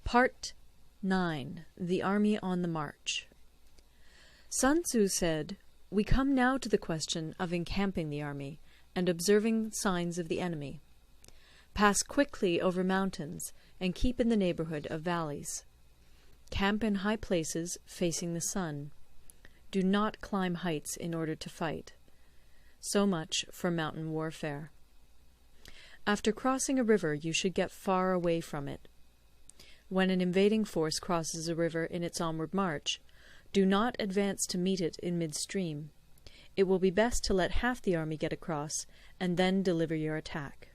Part 9. The Army on the March. Sun Tzu said, "We come now to the question of encamping the army, and observing signs of the enemy. Pass quickly over mountains, and keep in the neighbourhood of valleys. Camp in high places, facing the sun. Do not climb heights in order to fight." So much for mountain warfare. After crossing a river, you should get far away from it. When an invading force crosses a river in its onward march, do not advance to meet it in midstream. It will be best to let half the army get across, and then deliver your attack.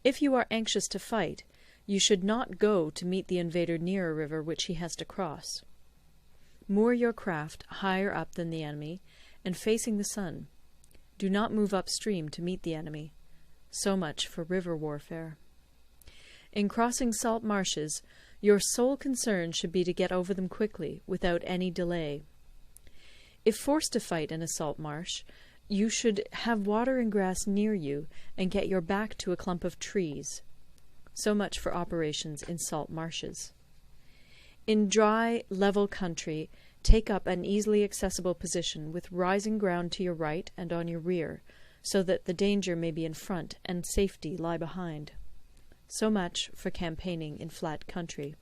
If you are anxious to fight, you should not go to meet the invader near a river which he has to cross. Moor your craft higher up than the enemy, and facing the sun. Do not move upstream to meet the enemy. So much for river warfare. In crossing salt marshes, your sole concern should be to get over them quickly, without any delay. If forced to fight in a salt marsh, you should have water and grass near you, and get your back to a clump of trees. So much for operations in salt marshes. In dry, level country, take up an easily accessible position with rising ground to your right and on your rear, so that the danger may be in front and safety lie behind. So much for campaigning in flat country.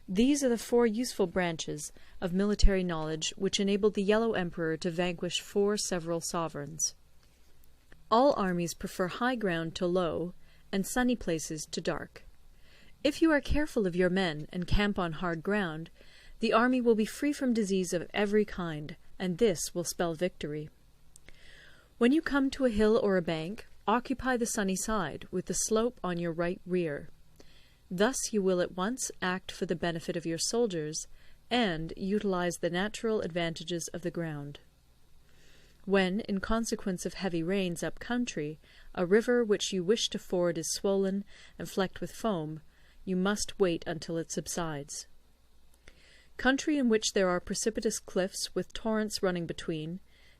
These are the 4 useful branches of military knowledge which enabled the Yellow Emperor to vanquish 4 several sovereigns. All armies prefer high ground to low, and sunny places to dark. If you are careful of your men and camp on hard ground, the army will be free from disease of every kind, and this will spell victory. When you come to a hill or a bank, occupy the sunny side, with the slope on your right rear. Thus you will at once act for the benefit of your soldiers, and utilize the natural advantages of the ground. When, in consequence of heavy rains up country, a river which you wish to ford is swollen and flecked with foam, you must wait until it subsides. Country in which there are precipitous cliffs with torrents running between,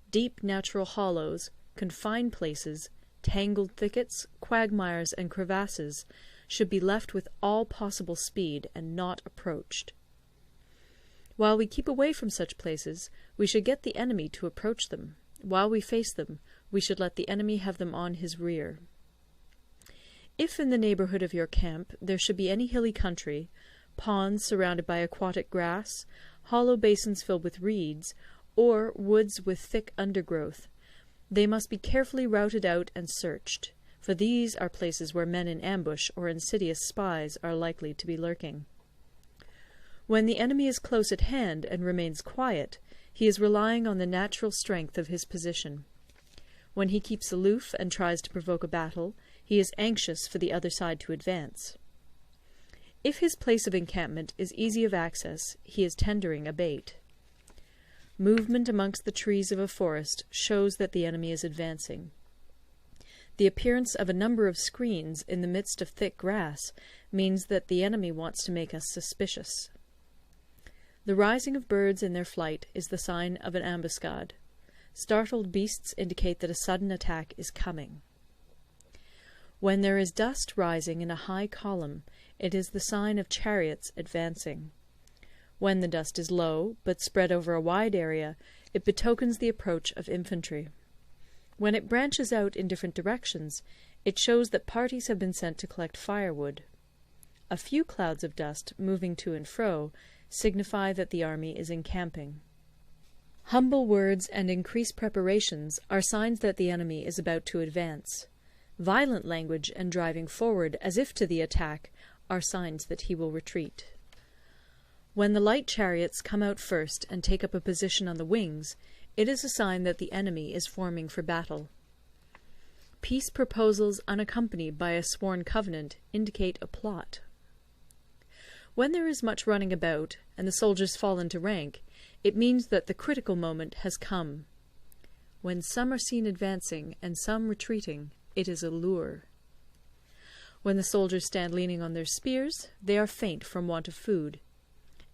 deep natural hollows, confined places, tangled thickets, quagmires, and crevasses should be left with all possible speed and not approached. While we keep away from such places, we should get the enemy to approach them. While we face them, we should let the enemy have them on his rear. If in the neighbourhood of your camp there should be any hilly country, ponds surrounded by aquatic grass, hollow basins filled with reeds, or woods with thick undergrowth, they must be carefully routed out and searched, for these are places where men in ambush or insidious spies are likely to be lurking. When the enemy is close at hand and remains quiet, he is relying on the natural strength of his position. When he keeps aloof and tries to provoke a battle, he is anxious for the other side to advance. If his place of encampment is easy of access, he is tendering a bait. Movement amongst the trees of a forest shows that the enemy is advancing. The appearance of a number of screens in the midst of thick grass means that the enemy wants to make us suspicious. The rising of birds in their flight is the sign of an ambuscade. Startled beasts indicate that a sudden attack is coming. When there is dust rising in a high column, it is the sign of chariots advancing. When the dust is low, but spread over a wide area, it betokens the approach of infantry. When it branches out in different directions, it shows that parties have been sent to collect firewood. A few clouds of dust, moving to and fro, signify that the army is encamping. Humble words and increased preparations are signs that the enemy is about to advance. Violent language and driving forward as if to the attack are signs that he will retreat. When the light chariots come out first and take up a position on the wings, it is a sign that the enemy is forming for battle. Peace proposals unaccompanied by a sworn covenant indicate a plot. When there is much running about, and the soldiers fall into rank, it means that the critical moment has come. When some are seen advancing and some retreating, it is a lure. When the soldiers stand leaning on their spears, they are faint from want of food.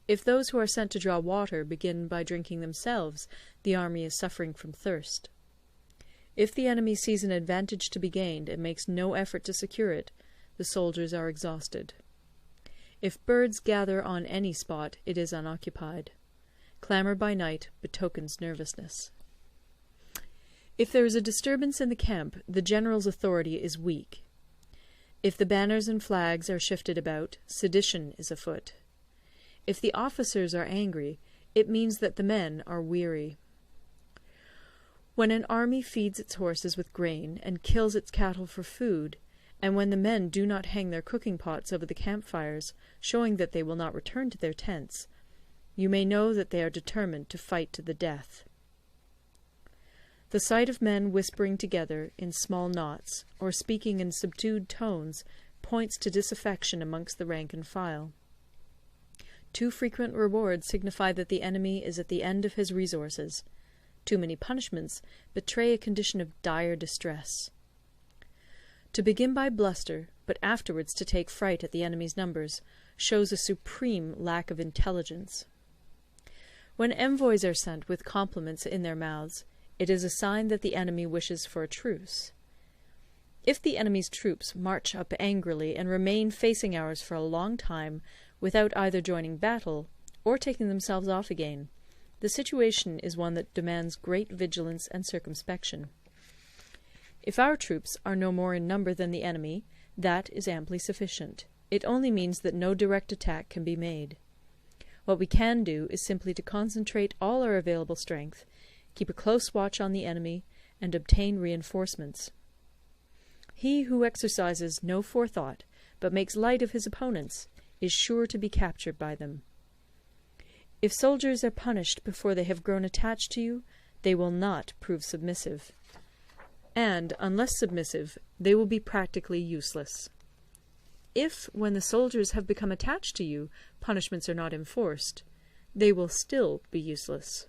If those who are sent to draw water begin by drinking themselves, the army is suffering from thirst. If the enemy sees an advantage to be gained and makes no effort to secure it, the soldiers are exhausted. If birds gather on any spot, it is unoccupied. Clamour by night betokens nervousness. If there is a disturbance in the camp, the general's authority is weak. If the banners and flags are shifted about, sedition is afoot. If the officers are angry, it means that the men are weary. When an army feeds its horses with grain and kills its cattle for food, and when the men do not hang their cooking pots over the campfires, showing that they will not return to their tents, you may know that they are determined to fight to the death. The sight of men whispering together in small knots, or speaking in subdued tones, points to disaffection amongst the rank and file. Too frequent rewards signify that the enemy is at the end of his resources. Too many punishments betray a condition of dire distress. To begin by bluster, but afterwards to take fright at the enemy's numbers, shows a supreme lack of intelligence. When envoys are sent with compliments in their mouths, it is a sign that the enemy wishes for a truce. If the enemy's troops march up angrily and remain facing ours for a long time without either joining battle or taking themselves off again, the situation is one that demands great vigilance and circumspection. If our troops are no more in number than the enemy, that is amply sufficient. It only means that no direct attack can be made. What we can do is simply to concentrate all our available strength, keep a close watch on the enemy, and obtain reinforcements. He who exercises no forethought, but makes light of his opponents, is sure to be captured by them. If soldiers are punished before they have grown attached to you, they will not prove submissive. And, unless submissive, they will be practically useless. If, when the soldiers have become attached to you, punishments are not enforced, they will still be useless.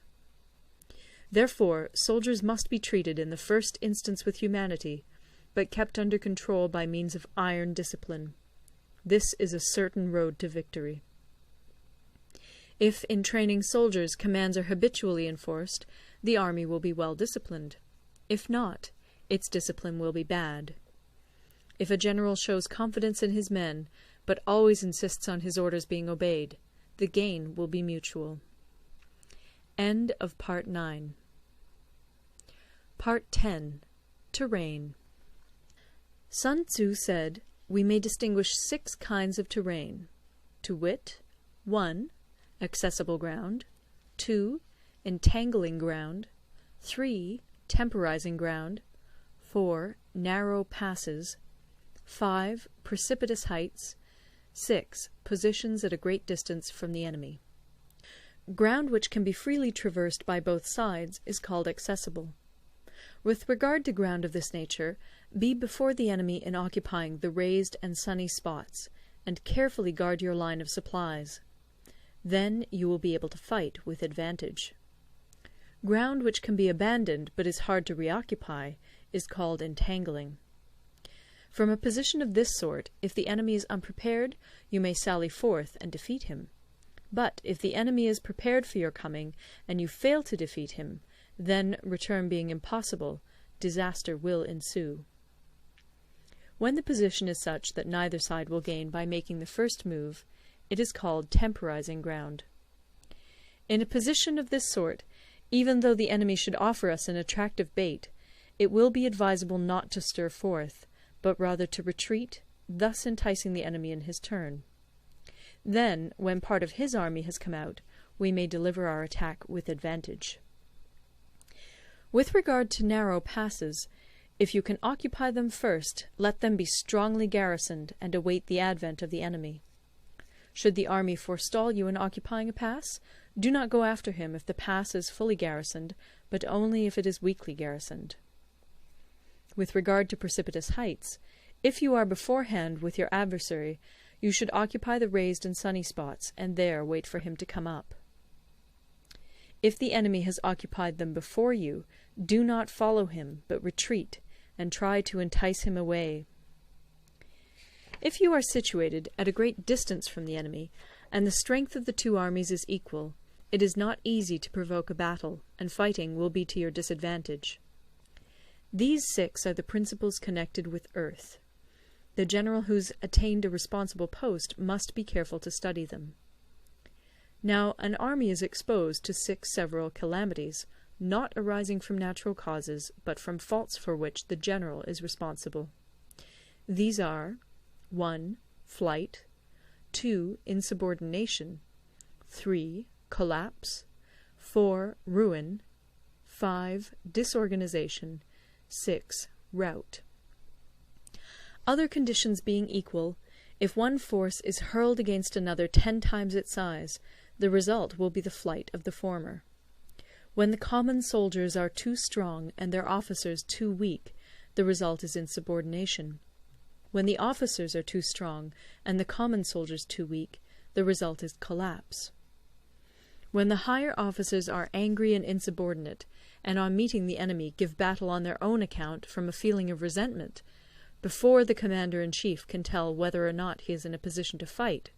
Therefore, soldiers must be treated in the first instance with humanity, but kept under control by means of iron discipline. This is a certain road to victory. If in training soldiers commands are habitually enforced, the army will be well disciplined. If not, its discipline will be bad. If a general shows confidence in his men, but always insists on his orders being obeyed, the gain will be mutual. End of Part 9. Part 10. Terrain. Sun Tzu said, we may distinguish 6 kinds of terrain, to wit, 1. Accessible ground, 2. Entangling ground, 3. Temporizing ground, 4. Narrow passes, 5. Precipitous heights, 6. Positions at a great distance from the enemy. Ground which can be freely traversed by both sides is called accessible. With regard to ground of this nature, be before the enemy in occupying the raised and sunny spots, and carefully guard your line of supplies. Then you will be able to fight with advantage. Ground which can be abandoned but is hard to reoccupy is called entangling. From a position of this sort, if the enemy is unprepared, you may sally forth and defeat him. But if the enemy is prepared for your coming, and you fail to defeat him, then, return being impossible, disaster will ensue. When the position is such that neither side will gain by making the first move, it is called temporizing ground. In a position of this sort, even though the enemy should offer us an attractive bait, it will be advisable not to stir forth, but rather to retreat, thus enticing the enemy in his turn. Then, when part of his army has come out, we may deliver our attack with advantage. With regard to narrow passes, if you can occupy them first, let them be strongly garrisoned and await the advent of the enemy. Should the army forestall you in occupying a pass, do not go after him if the pass is fully garrisoned, but only if it is weakly garrisoned. With regard to precipitous heights, if you are beforehand with your adversary, you should occupy the raised and sunny spots, and there wait for him to come up. If the enemy has occupied them before you, do not follow him, but retreat, and try to entice him away. If you are situated at a great distance from the enemy, and the strength of the two armies is equal, it is not easy to provoke a battle, and fighting will be to your disadvantage. These 6 are the principles connected with earth. The general who's attained a responsible post must be careful to study them. Now, an army is exposed to 6 several calamities, not arising from natural causes, but from faults for which the general is responsible. These are 1. Flight, 2. Insubordination, 3. Collapse, 4. Ruin, 5. Disorganization, 6. Rout. Other conditions being equal, if one force is hurled against another 10 times its size, the result will be the flight of the former. When the common soldiers are too strong and their officers too weak, the result is insubordination. When the officers are too strong and the common soldiers too weak, the result is collapse. When the higher officers are angry and insubordinate, and on meeting the enemy give battle on their own account from a feeling of resentment, before the commander-in-chief can tell whether or not he is in a position to fight,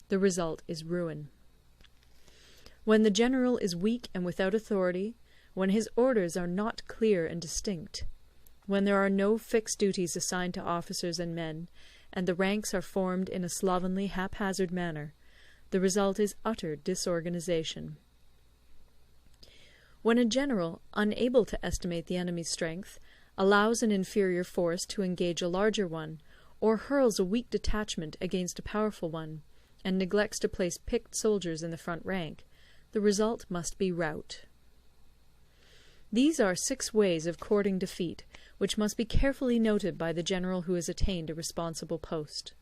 the result is ruin. When the general is weak and without authority, when his orders are not clear and distinct, when there are no fixed duties assigned to officers and men, and the ranks are formed in a slovenly, haphazard manner, the result is utter disorganization. When a general, unable to estimate the enemy's strength, allows an inferior force to engage a larger one, or hurls a weak detachment against a powerful one, and neglects to place picked soldiers in the front rank, the result must be rout. These are 6 ways of courting defeat, which must be carefully noted by the general who has attained a responsible post.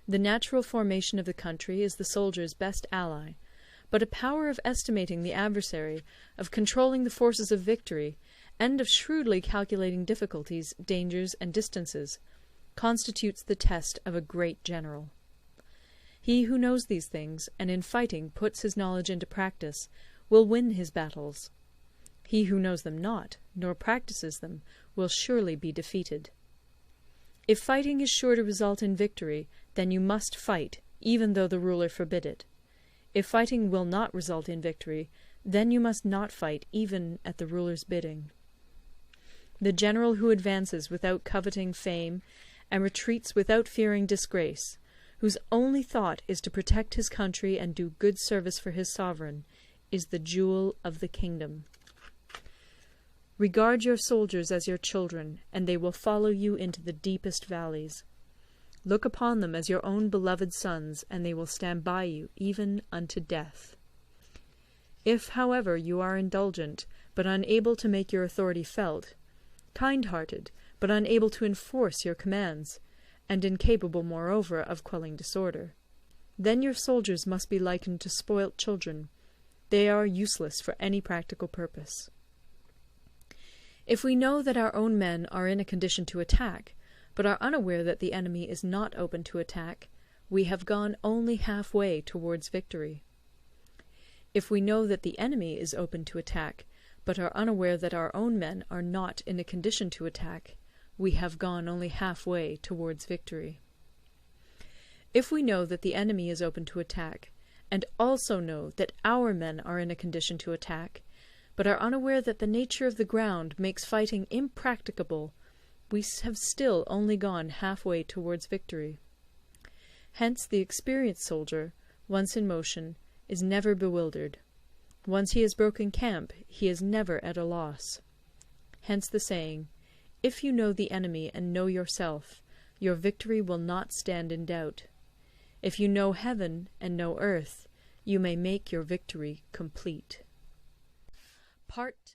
The natural formation of the country is the soldier's best ally, but a power of estimating the adversary, of controlling the forces of victory, and of shrewdly calculating difficulties, dangers, and distances, constitutes the test of a great general. He who knows these things, and in fighting puts his knowledge into practice, will win his battles. He who knows them not, nor practices them, will surely be defeated. If fighting is sure to result in victory, then you must fight, even though the ruler forbid it. If fighting will not result in victory, then you must not fight even at the ruler's bidding. The general who advances without coveting fame, and retreats without fearing disgrace, whose only thought is to protect his country and do good service for his sovereign, is the jewel of the kingdom. Regard your soldiers as your children, and they will follow you into the deepest valleys. Look upon them as your own beloved sons, and they will stand by you even unto death. If, however, you are indulgent, but unable to make your authority felt, kind-hearted, but unable to enforce your commands, and incapable, moreover, of quelling disorder, then your soldiers must be likened to spoilt children. They are useless for any practical purpose. If we know that our own men are in a condition to attack, but are unaware that the enemy is not open to attack, we have gone only half-way towards victory. If we know that the enemy is open to attack, but are unaware that our own men are not in a condition to attack, we have gone only half-way towards victory. If we know that the enemy is open to attack, and also know that our men are in a condition to attack, but are unaware that the nature of the ground makes fighting impracticable, we have still only gone half-way towards victory. Hence the experienced soldier, once in motion, is never bewildered. Once he has broken camp, he is never at a loss. Hence the saying, "If you know the enemy and know yourself, your victory will not stand in doubt. If you know heaven and know earth, you may make your victory complete." Part